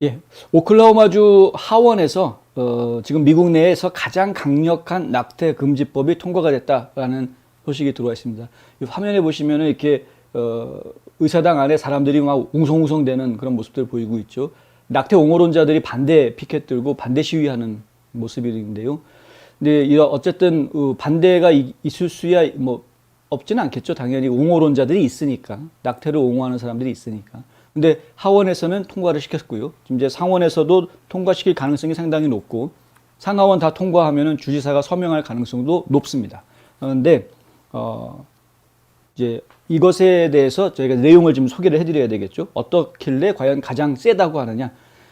예, 오클라호마주 하원에서 지금 미국 내에서 가장 강력한 낙태 금지법이 통과가 됐다라는 소식이 들어와 있습니다. 이 화면에 보시면은 이렇게 의사당 안에 사람들이 막 웅성웅성대는 그런 모습들 보이고 있죠. 낙태 옹호론자들이 반대 피켓 들고 반대 시위하는 모습인데요. 근데 이런 어쨌든 반대가 있을 수야 뭐 없지는 않겠죠. 당연히 옹호론자들이 있으니까, 낙태를 옹호하는 사람들이 있으니까. 근데 하원에서는 통과를 시켰고요. 지금 이제 상원에서도 통과시킬 가능성이 상당히 높고, 상하원 다 통과하면은 주지사가 서명할 가능성도 높습니다. 그런데 이제 이것에 대해서 저희가 내용을 좀 소개를 해드려야 되겠죠. 어떻길래 과연 가장 세다고 하느냐?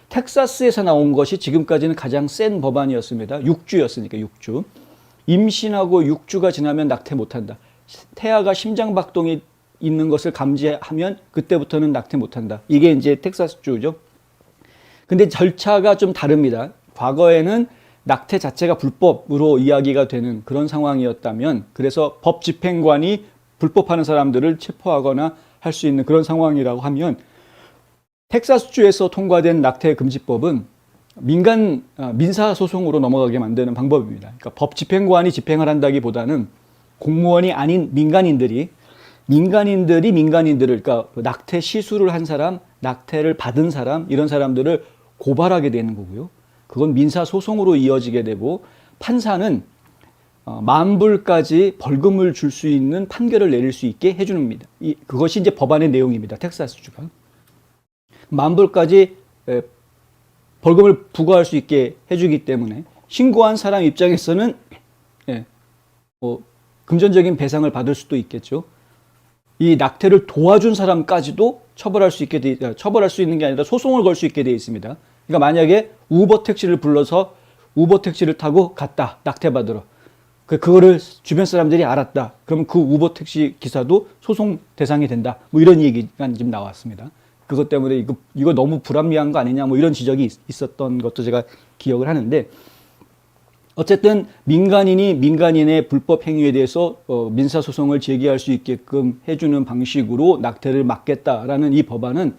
텍사스에서 나온 것이 지금까지는 가장 센 법안이었습니다. 6주였으니까 6주. 임신하고 6주가 지나면 낙태 못한다. 태아가 심장 박동이 있는 것을 감지하면 그때부터는 낙태 못한다. 이게 이제 텍사스주죠. 근데 절차가 좀 다릅니다. 과거에는 낙태 자체가 불법으로 이야기가 되는 그런 상황이었다면, 그래서 법 집행관이 불법하는 사람들을 체포하거나 할 수 있는 그런 상황이라고 하면, 텍사스주에서 통과된 낙태 금지법은 민사 소송으로 넘어가게 만드는 방법입니다. 그러니까 법 집행관이 집행을 한다기보다는 공무원이 아닌 민간인들을, 그러니까 낙태 시술을 한 사람, 낙태를 받은 사람, 이런 사람들을 고발하게 되는 거고요. 그건 민사 소송으로 이어지게 되고, 판사는 $10,000까지 벌금을 줄 수 있는 판결을 내릴 수 있게 해주는입니다. 그것이 이제 법안의 내용입니다. 텍사스주가 $10,000까지 벌금을 부과할 수 있게 해주기 때문에 신고한 사람 입장에서는 금전적인 배상을 받을 수도 있겠죠. 이 낙태를 도와준 사람까지도 처벌할 수 있는 게 아니라 소송을 걸 수 있게 되어 있습니다. 그러니까 만약에 우버 택시를 불러서 우버 택시를 타고 갔다, 낙태 받으러. 그거를 주변 사람들이 알았다. 그러면 그 우버 택시 기사도 소송 대상이 된다. 뭐 이런 얘기가 지금 나왔습니다. 그것 때문에 이거 너무 불합리한 거 아니냐, 뭐 이런 지적이 있었던 것도 제가 기억을 하는데, 어쨌든 민간인이 민간인의 불법 행위에 대해서 민사소송을 제기할 수 있게끔 해주는 방식으로 낙태를 막겠다라는 이 법안은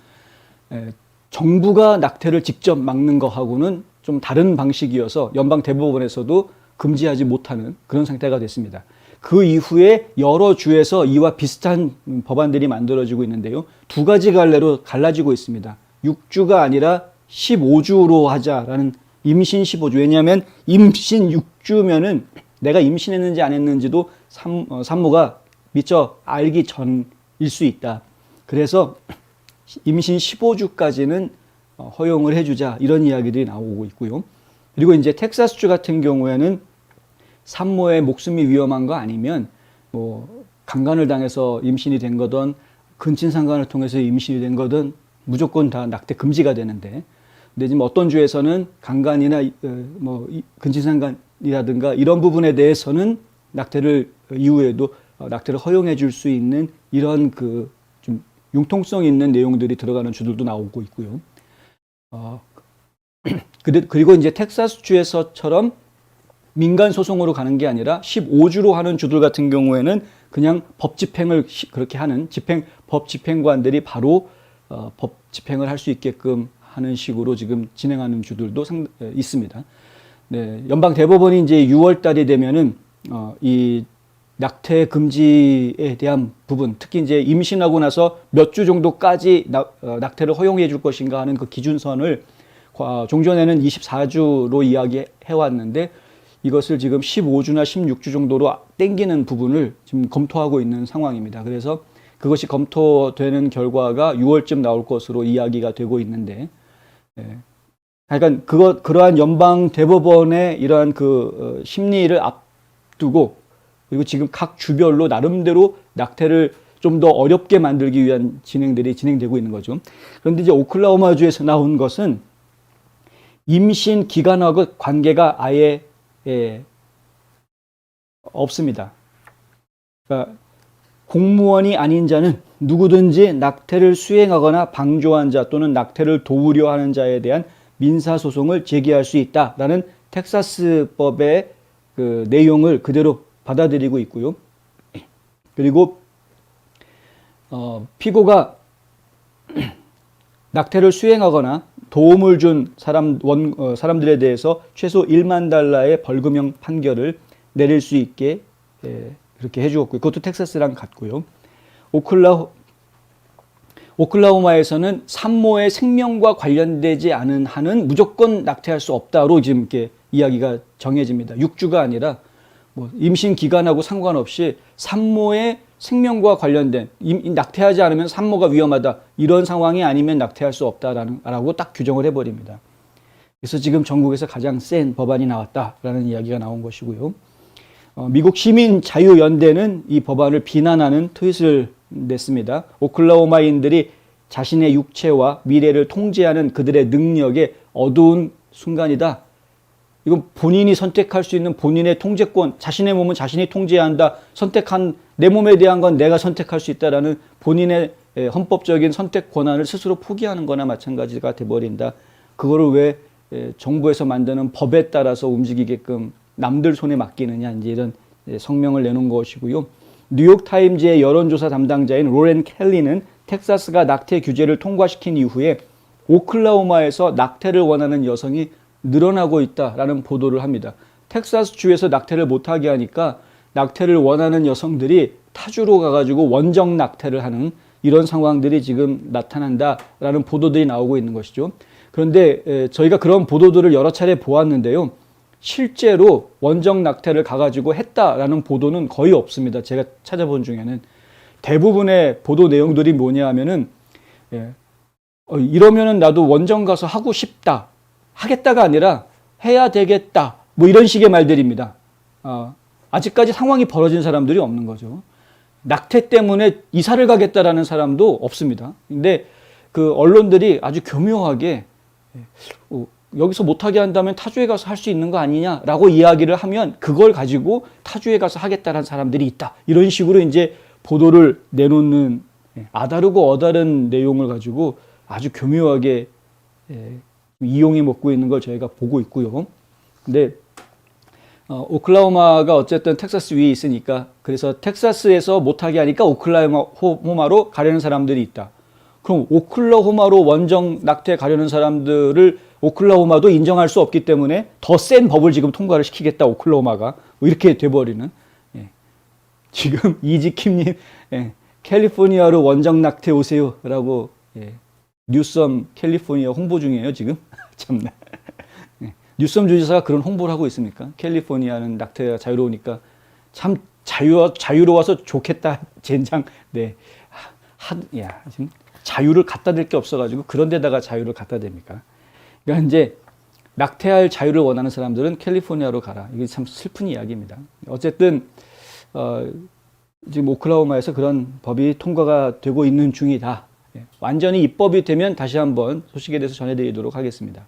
정부가 낙태를 직접 막는 거하고는 좀 다른 방식이어서 연방 대법원에서도 금지하지 못하는 그런 상태가 됐습니다. 그 이후에 여러 주에서 이와 비슷한 법안들이 만들어지고 있는데요. 두 가지 갈래로 갈라지고 있습니다. 6주가 아니라 15주로 하자라는, 임신 15주. 왜냐하면 임신 6주면은 내가 임신했는지 안 했는지도 산모가 미처 알기 전일 수 있다. 그래서 임신 15주까지는 허용을 해주자, 이런 이야기들이 나오고 있고요. 그리고 이제 텍사스주 같은 경우에는 산모의 목숨이 위험한 거 아니면 뭐 강간을 당해서 임신이 된 거든 근친상간을 통해서 임신이 된 거든 무조건 다 낙태 금지가 되는데, 근데 지금 어떤 주에서는 강간이나 뭐 근친상간이라든가 이런 부분에 대해서는 낙태를 이후에도 낙태를 허용해 줄 수 있는 이런 그 좀 융통성 있는 내용들이 들어가는 주들도 나오고 있고요. 그리고 이제 텍사스주에서처럼 민간 소송으로 가는 게 아니라 15주로 하는 주들 같은 경우에는 그냥 법 집행을 그렇게 하는 법 집행관들이 바로 법 집행을 할 수 있게끔 하는 식으로 지금 진행하는 주들도 있습니다. 네, 연방 대법원이 이제 6월 달이 되면은 이 낙태 금지에 대한 부분, 특히 이제 임신하고 나서 몇 주 정도까지 낙태를 허용해 줄 것인가 하는 그 기준선을 종전에는 24주로 이야기해 왔는데, 이것을 지금 15주나 16주 정도로 땡기는 부분을 지금 검토하고 있는 상황입니다. 그래서 그것이 검토되는 결과가 6월쯤 나올 것으로 이야기가 되고 있는데, 그러니까 그러한 연방 대법원의 이러한 그 심리를 앞두고, 그리고 지금 각 주별로 나름대로 낙태를 좀 더 어렵게 만들기 위한 진행들이 진행되고 있는 거죠. 그런데 이제 오클라호마주에서 나온 것은 임신 기간하고 관계가 아예 없습니다. 그러니까 공무원이 아닌 자는 누구든지 낙태를 수행하거나 방조한 자 또는 낙태를 도우려 하는 자에 대한 민사소송을 제기할 수 있다라는 텍사스법의 그 내용을 그대로 받아들이고 있고요. 그리고 피고가 낙태를 수행하거나 도움을 준 사람들에 대해서 최소 1만 달러의 벌금형 판결을 내릴 수 있게 그렇게 해주었고요. 그것도 텍사스랑 같고요. 오클라호마에서는 산모의 생명과 관련되지 않은 한은 무조건 낙태할 수 없다로 지금 이렇게 이야기가 정해집니다. 6주가 아니라 뭐 임신 기간하고 상관없이 산모의 생명과 관련된 낙태하지 않으면 산모가 위험하다 이런 상황이 아니면 낙태할 수 없다라고 딱 규정을 해버립니다. 그래서 지금 전국에서 가장 센 법안이 나왔다라는 이야기가 나온 것이고요. 미국 시민자유연대는 이 법안을 비난하는 트윗을 냈습니다. 오클라호마인들이 자신의 육체와 미래를 통제하는 그들의 능력의 어두운 순간이다. 이건 본인이 선택할 수 있는 본인의 통제권, 자신의 몸은 자신이 통제해야 한다. 선택한 내 몸에 대한 건 내가 선택할 수 있다라는 본인의 헌법적인 선택 권한을 스스로 포기하는 거나 마찬가지가 돼버린다. 그거를 왜 정부에서 만드는 법에 따라서 움직이게끔 남들 손에 맡기느냐, 이제 이런 성명을 내놓은 것이고요. 뉴욕타임즈의 여론조사 담당자인 로렌 켈리는 텍사스가 낙태 규제를 통과시킨 이후에 오클라호마에서 낙태를 원하는 여성이 늘어나고 있다라는 보도를 합니다. 텍사스주에서 낙태를 못하게 하니까 낙태를 원하는 여성들이 타주로 가가지고 원정 낙태를 하는 이런 상황들이 지금 나타난다라는 보도들이 나오고 있는 것이죠. 그런데 저희가 그런 보도들을 여러 차례 보았는데요. 실제로 원정 낙태를 가가지고 했다라는 보도는 거의 없습니다. 제가 찾아본 중에는. 대부분의 보도 내용들이 뭐냐 하면은 이러면은 나도 원정 가서 하고 싶다. 하겠다가 아니라 해야 되겠다. 뭐 이런 식의 말들입니다. 아직까지 상황이 벌어진 사람들이 없는 거죠. 낙태 때문에 이사를 가겠다라는 사람도 없습니다. 근데 그 언론들이 아주 교묘하게 여기서 못하게 한다면 타주에 가서 할 수 있는 거 아니냐라고 이야기를 하면 그걸 가지고 타주에 가서 하겠다라는 사람들이 있다. 이런 식으로 이제 보도를 내놓는 아다르고 어다른 내용을 가지고 아주 교묘하게 이용해 먹고 있는 걸 저희가 보고 있고요. 근데 오클라호마가 어쨌든 텍사스 위에 있으니까 그래서 텍사스에서 못하게 하니까 오클라호마로 가려는 사람들이 있다. 그럼 오클라호마로 원정 낙태 가려는 사람들을 오클라호마도 인정할 수 없기 때문에 더 센 법을 지금 통과를 시키겠다 오클라호마가 뭐 이렇게 돼버리는. 지금 이지킴님 캘리포니아로 원정 낙태 오세요라고 뉴섬 캘리포니아 홍보 중이에요 지금. 참나. 뉴섬 주지사가 그런 홍보를 하고 있습니까? 캘리포니아는 낙태가 자유로우니까 참 자유로워서 좋겠다 젠장. 네. 야 지금 자유를 갖다 댈 게 없어가지고 그런 데다가 자유를 갖다 댑니까? 그러니까 이제 낙태할 자유를 원하는 사람들은 캘리포니아로 가라. 이게 참 슬픈 이야기입니다. 어쨌든 지금 오클라호마에서 그런 법이 통과가 되고 있는 중이다. 완전히 입법이 되면 다시 한번 소식에 대해서 전해드리도록 하겠습니다.